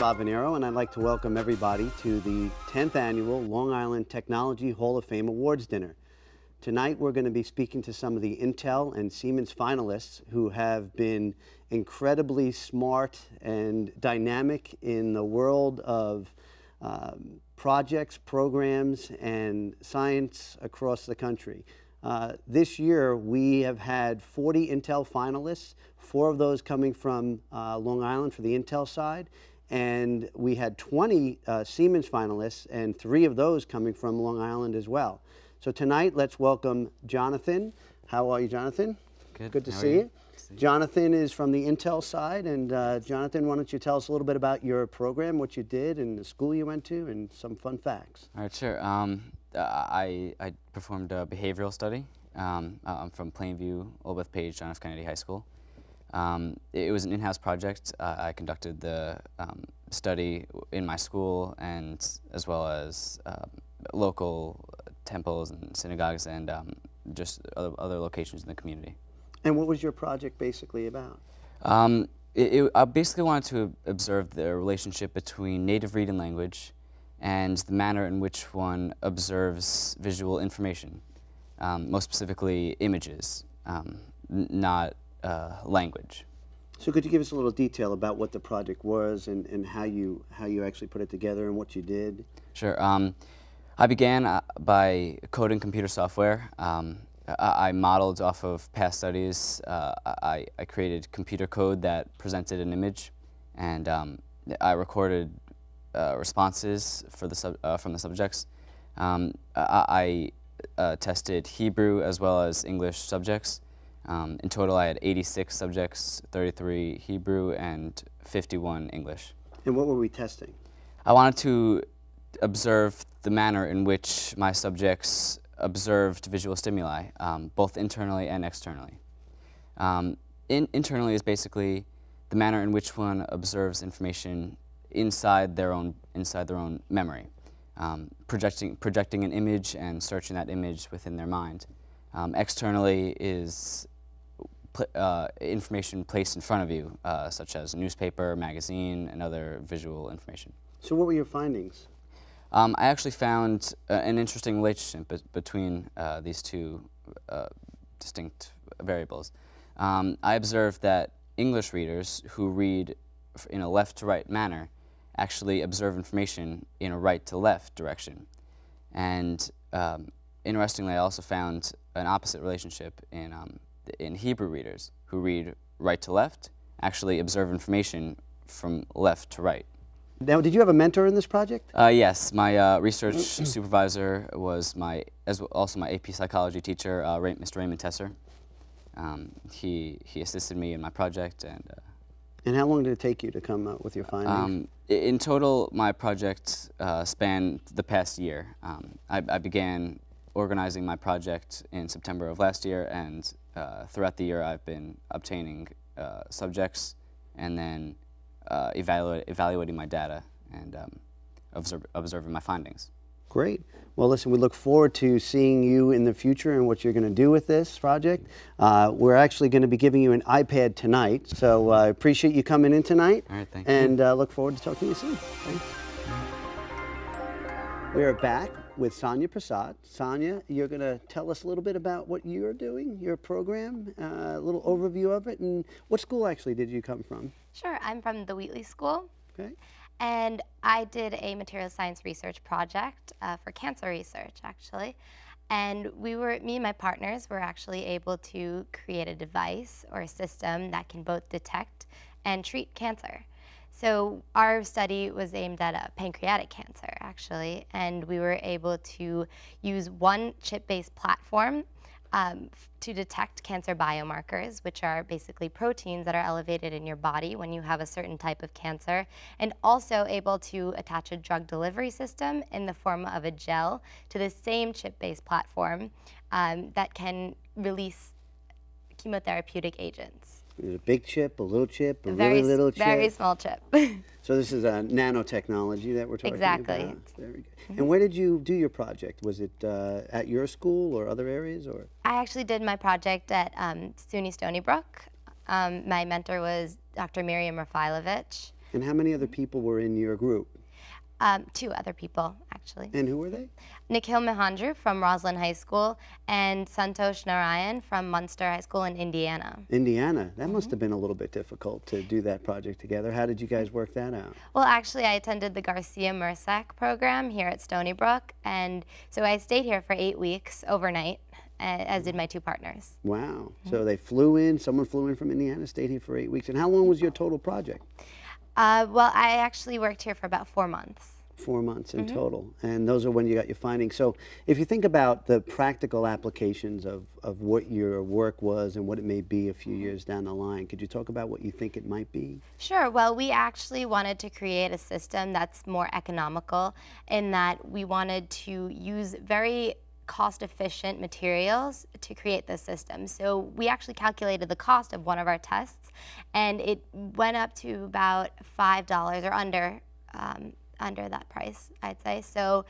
Bob Venero, and I'd like to welcome everybody to the 10th Annual Long Island Technology Hall of Fame Awards Dinner. Tonight we're going to be speaking to some of the Intel and Siemens finalists who have been incredibly smart and dynamic in the world of projects, programs, and science across the country. This year we have had 40 Intel finalists, 4 of those coming from Long Island for the Intel side, and we had 20 Siemens finalists, and 3 of those coming from Long Island as well. So tonight, let's welcome Jonathan. How are you, Jonathan? Good. Good to see you. Jonathan is from the Intel side, and Jonathan, why don't you tell us a little bit about your program, what you did, and the school you went to, and some fun facts. All right, sure. I performed a behavioral study. I'm from Plainview, Elizabeth Page, John F. Kennedy High School. It was an in-house project. I conducted the study in my school, and as well as local temples and synagogues, and just other locations in the community. And what was your project basically about? I basically wanted to observe the relationship between native read and language and the manner in which one observes visual information, most specifically images, not language. So could you give us a little detail about what the project was and how you actually put it together and what you did? Sure. I began by coding computer software. I modeled off of past studies. I created computer code that presented an image, and I recorded responses for from the subjects. I tested Hebrew as well as English subjects. In total, I had 86 subjects, 33 Hebrew and 51 English. And what were we testing? I wanted to observe the manner in which my subjects observed visual stimuli, both internally and externally. Internally is basically the manner in which one observes information inside their own memory, projecting an image and searching that image within their mind. Externally is information placed in front of you, such as newspaper, magazine, and other visual information. So what were your findings? I actually found an interesting relationship between these two distinct variables. I observed that English readers who read in a left-to-right manner actually observe information in a right-to-left direction. And interestingly, I also found an opposite relationship in Hebrew readers who read right to left actually observe information from left to right. Now, did you have a mentor in this project? Yes, my research supervisor was also my AP psychology teacher, Mr. Raymond Tesser. He assisted me in my project. And how long did it take you to come up with your findings? In total, my project spanned the past year. I began organizing my project in September of last year, and throughout the year I've been obtaining subjects and then evaluating my data and observing my findings. Great. Well, listen, we look forward to seeing you in the future and what you're going to do with this project. We're actually going to be giving you an iPad tonight, so I appreciate you coming in tonight. All right, thank you. And look forward to talking to you soon. Thanks. We are back with Sonia Prasad. Sonia, you're going to tell us a little bit about what you're doing, your program, a little overview of it, and what school actually did you come from? Sure, I'm from the Wheatley School. Okay. And I did a material science research project for cancer research, actually. And me and my partners were actually able to create a device or a system that can both detect and treat cancer. So our study was aimed at pancreatic cancer, actually, and we were able to use one chip-based platform to detect cancer biomarkers, which are basically proteins that are elevated in your body when you have a certain type of cancer, and also able to attach a drug delivery system in the form of a gel to the same chip-based platform that can release chemotherapeutic agents. A big chip, a little chip, a really little chip? Very small chip. So this is a nanotechnology that we're talking exactly. about? Very good. And where did you do your project? Was it at your school or other areas? Or? I actually did my project at SUNY Stony Brook. My mentor was Dr. Miriam Rafailovich. And how many other people were in your group? 2 other people, actually. And who were they? Nikhil Mahandru from Roslyn High School and Santosh Narayan from Munster High School in Indiana. Indiana. That must have been a little bit difficult to do that project together. How did you guys work that out? Well, actually, I attended the Garcia Mersac program here at Stony Brook, and so I stayed here for 8 weeks overnight, as did my 2 partners. Wow. So they flew in, someone flew in from Indiana, stayed here for 8 weeks. And how long was your total project? Well, I actually worked here for about 4 months. 4 months in total. And those are when you got your findings. So if you think about the practical applications of what your work was and what it may be a few years down the line, could you talk about what you think it might be? Sure. Well, we actually wanted to create a system that's more economical in that we wanted to use very cost-efficient materials to create this system. So we actually calculated the cost of one of our tests, and it went up to about $5 or under that price, I'd say. So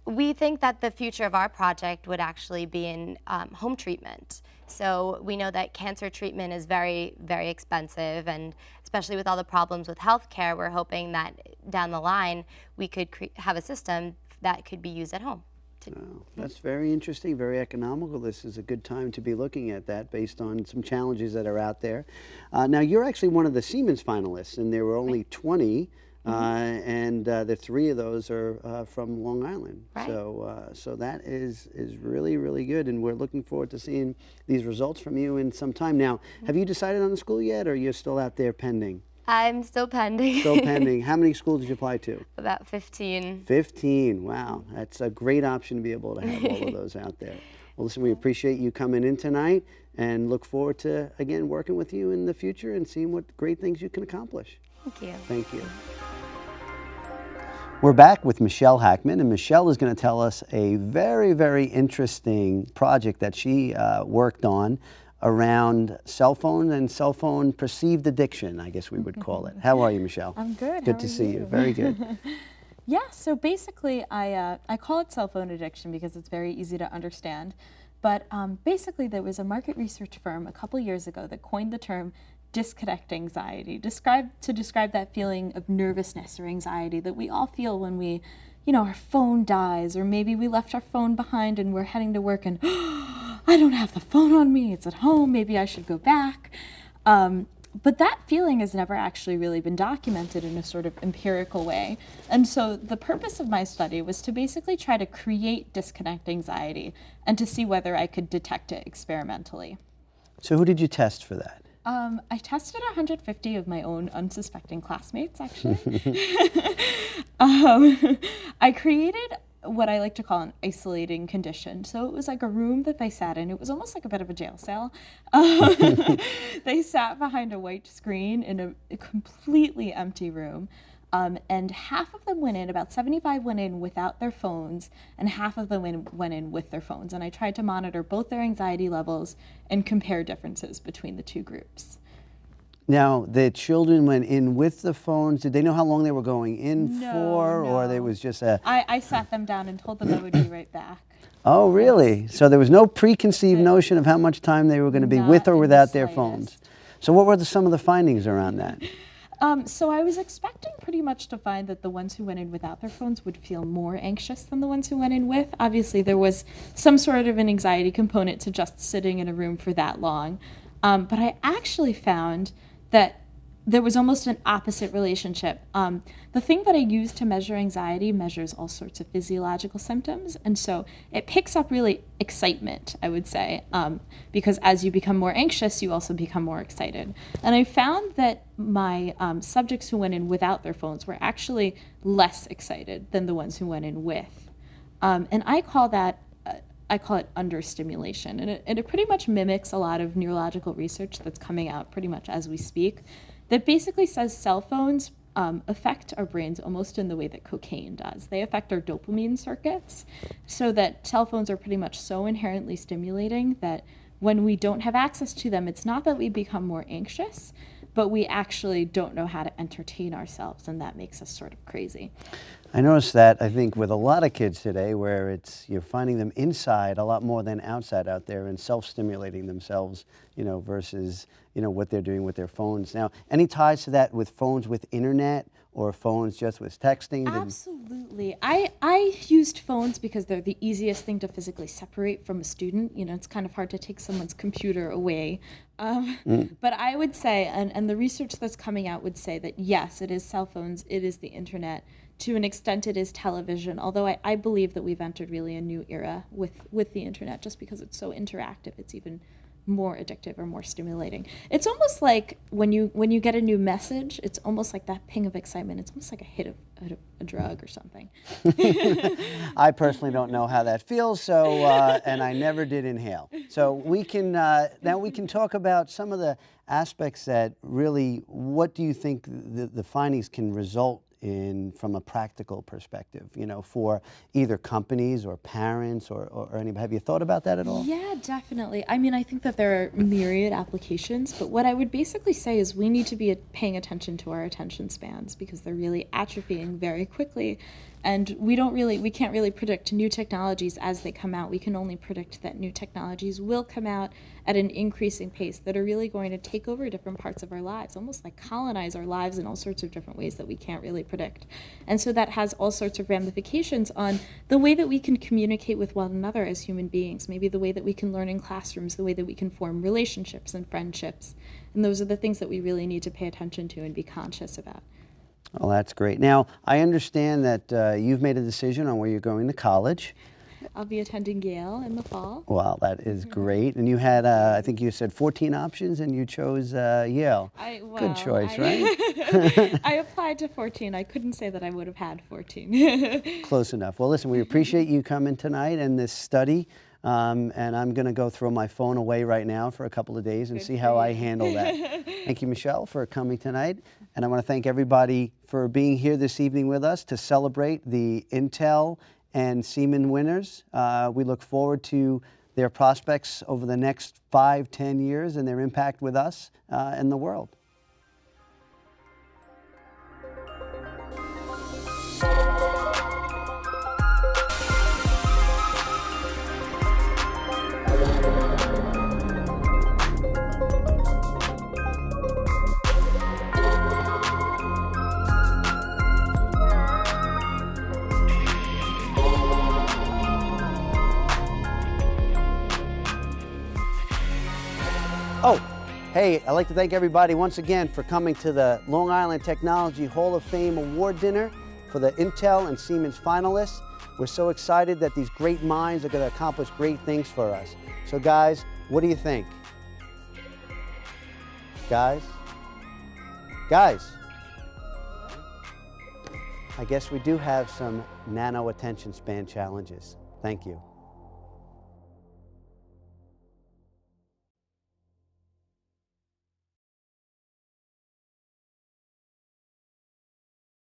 we think that the future of our project would actually be in home treatment. So we know that cancer treatment is very, very expensive, and especially with all the problems with healthcare, we're hoping that down the line we could have a system that could be used at home. Wow, that's very interesting, very economical. This is a good time to be looking at that based on some challenges that are out there. Now, you're actually one of the Siemens finalists, and there were only 20. And the 3 of those are from Long Island. Right. So that is really, really good, and we're looking forward to seeing these results from you in some time. Now, have you decided on the school yet, or you're still out there pending? I'm still pending. Still pending. How many schools did you apply to? About 15. 15. Wow, that's a great option to be able to have all of those out there. Well, listen, we appreciate you coming in tonight, and look forward to, again, working with you in the future and seeing what great things you can accomplish. Thank you. Thank you. We're back with Michelle Hackman, and Michelle is going to tell us a very, very interesting project that she worked on around cell phones and cell phone perceived addiction, I guess we would call it. How are you, Michelle? I'm good. Good to see you. Very good. Yeah, so basically I call it cell phone addiction because it's very easy to understand. But basically there was a market research firm a couple years ago that coined the term disconnect anxiety, to describe that feeling of nervousness or anxiety that we all feel when we, our phone dies, or maybe we left our phone behind and we're heading to work and I don't have the phone on me, it's at home, maybe I should go back. But that feeling has never actually really been documented in a sort of empirical way. And so the purpose of my study was to basically try to create disconnect anxiety and to see whether I could detect it experimentally. So who did you test for that? I tested 150 of my own unsuspecting classmates, actually. I created what I like to call an isolating condition. So it was like a room that they sat in. It was almost like a bit of a jail cell. They sat behind a white screen in a completely empty room. And half of them went in, about 75 went in without their phones, and half of them went in with their phones. And I tried to monitor both their anxiety levels and compare differences between the 2 groups. Now, the children went in with the phones. Did they know how long they were going in for, or there was just a... I sat them down and told them I would be right back. Oh, really? So there was no preconceived notion of how much time they were going to be with or without their phones. So what were some of the findings around that? So I was expecting pretty much to find that the ones who went in without their phones would feel more anxious than the ones who went in with. Obviously, there was some sort of an anxiety component to just sitting in a room for that long. But I actually found that there was almost an opposite relationship. The thing that I use to measure anxiety measures all sorts of physiological symptoms, and so it picks up really excitement, I would say, because as you become more anxious, you also become more excited. And I found that my subjects who went in without their phones were actually less excited than the ones who went in with. And I call it understimulation, and it pretty much mimics a lot of neurological research that's coming out pretty much as we speak, that basically says cell phones affect our brains almost in the way that cocaine does. They affect our dopamine circuits, so that cell phones are pretty much so inherently stimulating that when we don't have access to them, it's not that we become more anxious, but we actually don't know how to entertain ourselves, and that makes us sort of crazy. I noticed that, I think, with a lot of kids today, where you're finding them inside a lot more than outside out there and self-stimulating themselves, versus, what they're doing with their phones. Now, any ties to that with phones with internet or phones just with texting? Absolutely. I used phones because they're the easiest thing to physically separate from a student. It's kind of hard to take someone's computer away. But I would say, and the research that's coming out would say that yes, it is cell phones, it is the internet. To an extent, it is television, although I believe that we've entered really a new era with the internet, just because it's so interactive. It's even more addictive or more stimulating. It's almost like when you get a new message, it's almost like that ping of excitement. It's almost like a hit of a drug or something. I personally don't know how that feels, so and I never did inhale. So we can now we can talk about some of the aspects that really, what do you think the findings can result in from a practical perspective, for either companies or parents or anybody? Have you thought about that at all? Yeah, definitely. I mean, I think that there are myriad applications, but what I would basically say is we need to be paying attention to our attention spans, because they're really atrophying very quickly. And we can't really predict new technologies as they come out. We can only predict that new technologies will come out at an increasing pace that are really going to take over different parts of our lives, almost like colonize our lives in all sorts of different ways that we can't really predict. And so that has all sorts of ramifications on the way that we can communicate with one another as human beings, maybe the way that we can learn in classrooms, the way that we can form relationships and friendships. And those are the things that we really need to pay attention to and be conscious about. Well, that's great. Now, I understand that you've made a decision on where you're going to college. I'll be attending Yale in the fall. Well, that is great. And you had, I think you said 14 options, and you chose Yale. Good choice, right? I applied to 14. I couldn't say that I would have had 14. Close enough. Well, listen, we appreciate you coming tonight and this study. And I'm going to go throw my phone away right now for a couple of days and see how I handle that. Thank you, Michelle, for coming tonight. And I want to thank everybody for being here this evening with us to celebrate the Intel and Siemens winners. We look forward to their prospects over the next 5-10 years and their impact with us and the world. Oh, hey, I'd like to thank everybody once again for coming to the Long Island Technology Hall of Fame Award Dinner for the Intel and Siemens finalists. We're so excited that these great minds are going to accomplish great things for us. So guys, what do you think? Guys? I guess we do have some nano attention span challenges. Thank you.